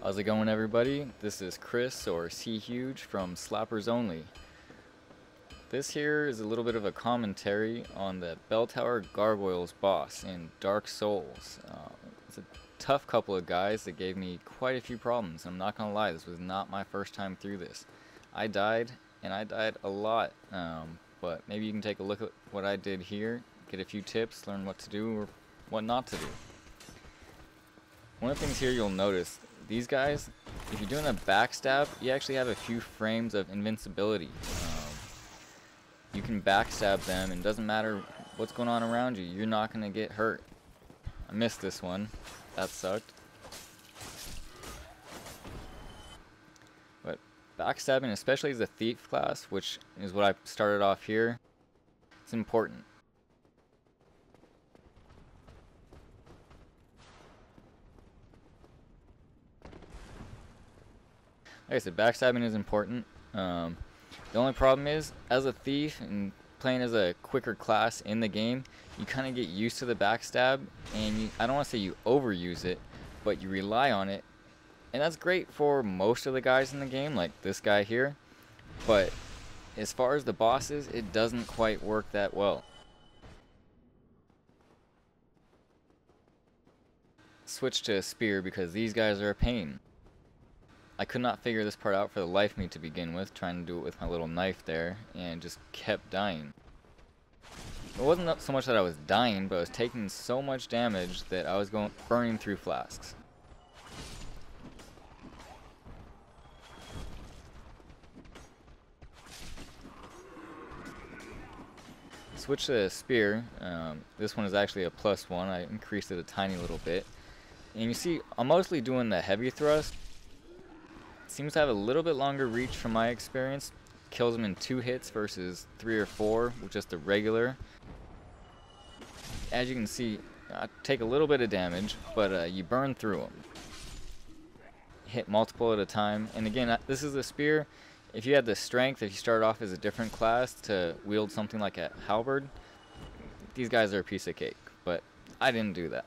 How's it going, everybody? This is Chris, or C Huge, from Slappers Only. This here is a little bit of a commentary on the Belltower Gargoyles boss in Dark Souls. It's a tough couple of guys that gave me quite a few problems. I'm not gonna lie, this was not my first time through this. I died, and I died a lot, but maybe you can take a look at what I did here, get a few tips, learn what to do or what not to do. One of the things here you'll notice, these guys, if you're doing a backstab, you actually have a few frames of invincibility. You can backstab them, and it doesn't matter what's going on around you, you're not going to get hurt. I missed this one. That sucked. But backstabbing, especially as a thief class, which is what I started off here, it's important. Like I said, backstabbing is important. The only problem is, as a thief and playing as a quicker class in the game, you kind of get used to the backstab, and I don't want to say you overuse it, but you rely on it, and that's great for most of the guys in the game, like this guy here, but as far as the bosses, it doesn't quite work that well. Switch to a spear because these guys are a pain. I could not figure this part out for the life of me to begin with, trying to do it with my little knife there, and just kept dying. It wasn't so much that I was dying, but I was taking so much damage that I was burning through flasks. Switch to a spear. This one is actually a +1. I increased it a tiny little bit. And you see, I'm mostly doing the heavy thrust. Seems to have a little bit longer reach from my experience. Kills them in 2 hits versus 3 or 4 with just the regular. As you can see, I take a little bit of damage, but you burn through them. Hit multiple at a time. And again, this is a spear. If you had the strength, if you start off as a different class to wield something like a halberd, these guys are a piece of cake. But I didn't do that.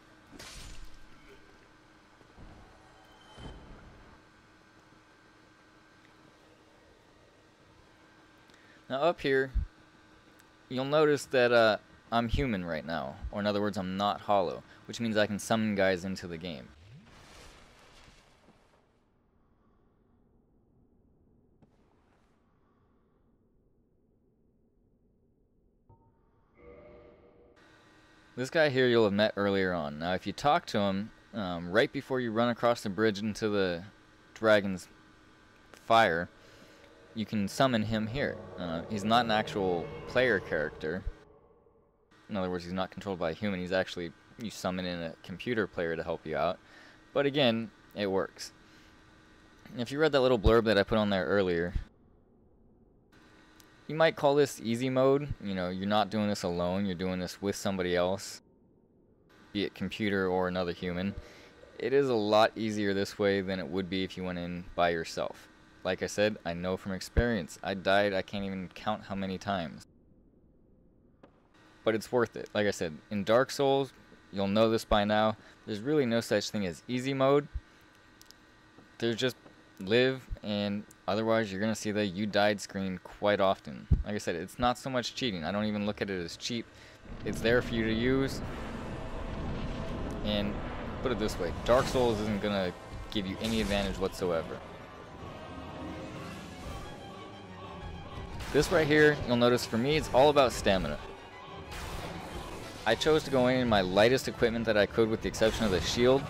Now up here, you'll notice that I'm human right now, or in other words, I'm not hollow, which means I can summon guys into the game. This guy here you'll have met earlier on. Now if you talk to him right before you run across the bridge into the dragon's fire, you can summon him here. He's not an actual player character. In other words, he's not controlled by a human. He's actually, you summon in a computer player to help you out. But again, it works. And if you read that little blurb that I put on there earlier, you might call this easy mode. You know, you're not doing this alone. You're doing this with somebody else, be it computer or another human. It is a lot easier this way than it would be if you went in by yourself. Like I said, I know from experience. I died, I can't even count how many times. But it's worth it. Like I said, in Dark Souls, you'll know this by now, there's really no such thing as easy mode. There's just live, and otherwise you're going to see the you died screen quite often. Like I said, it's not so much cheating. I don't even look at it as cheap. It's there for you to use. And put it this way, Dark Souls isn't going to give you any advantage whatsoever. This right here, you'll notice for me, it's all about stamina. I chose to go in my lightest equipment that I could with the exception of the shield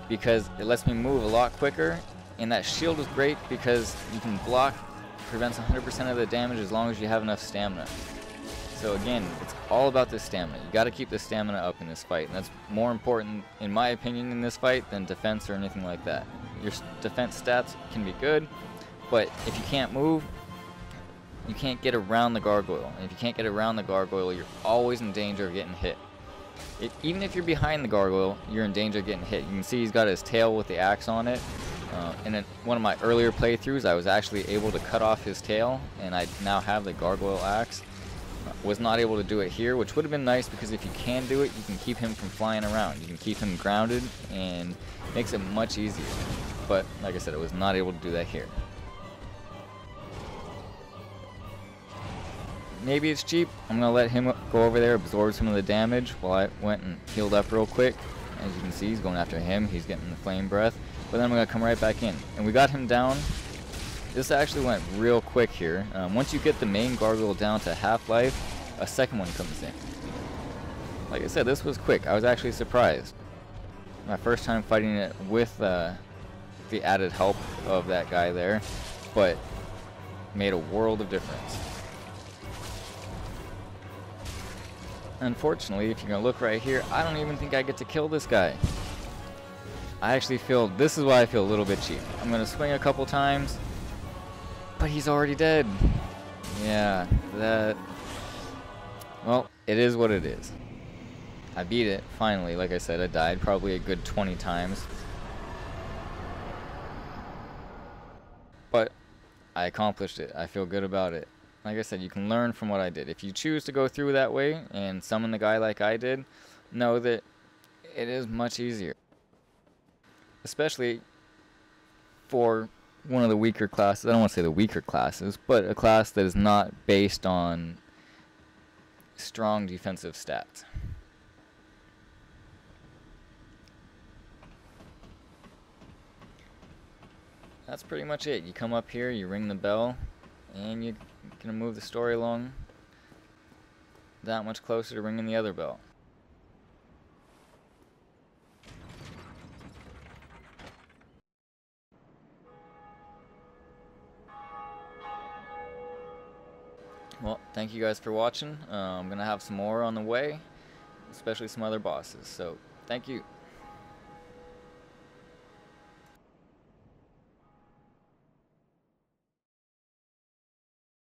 because it lets me move a lot quicker, and that shield is great because you can block, prevents 100% of the damage as long as you have enough stamina. So again, it's all about the stamina. You got to keep the stamina up in this fight, and that's more important, in my opinion, in this fight than defense or anything like that. Your defense stats can be good, but if you can't move, you can't get around the gargoyle, and if you can't get around the gargoyle, you're always in danger of getting hit. Even if you're behind the gargoyle, you're in danger of getting hit. You can see he's got his tail with the axe on it, and in one of my earlier playthroughs, I was actually able to cut off his tail, and I now have the gargoyle axe. Was not able to do it here, which would have been nice because if you can do it, you can keep him from flying around. You can keep him grounded, and makes it much easier. but like I said, it was not able to do that here. Maybe it's cheap. I'm going to let him go over there, absorb some of the damage while I went and healed up real quick. As you can see, he's going after him. He's getting the flame breath. But then I'm going to come right back in. And we got him down. This actually went real quick here. Once you get the main gargoyle down to half life, a second one comes in. Like I said, this was quick. I was actually surprised. My first time fighting it with the added help of that guy there. But made a world of difference. Unfortunately, if you're going to look right here, I don't even think I get to kill this guy. I actually feel, this is why I feel a little bit cheap. I'm going to swing a couple times, but he's already dead. Yeah, that, well, it is what it is. I beat it, finally. Like I said, I died probably a good 20 times. But I accomplished it. I feel good about it. Like I said, you can learn from what I did. If you choose to go through that way and summon the guy like I did, know that it is much easier. Especially for one of the weaker classes. I don't want to say the weaker classes, but a class that is not based on strong defensive stats. That's pretty much it. You come up here, you ring the bell, and you're going to move the story along that much closer to ringing the other bell. Well, thank you guys for watching. I'm going to have some more on the way, especially some other bosses. So, thank you.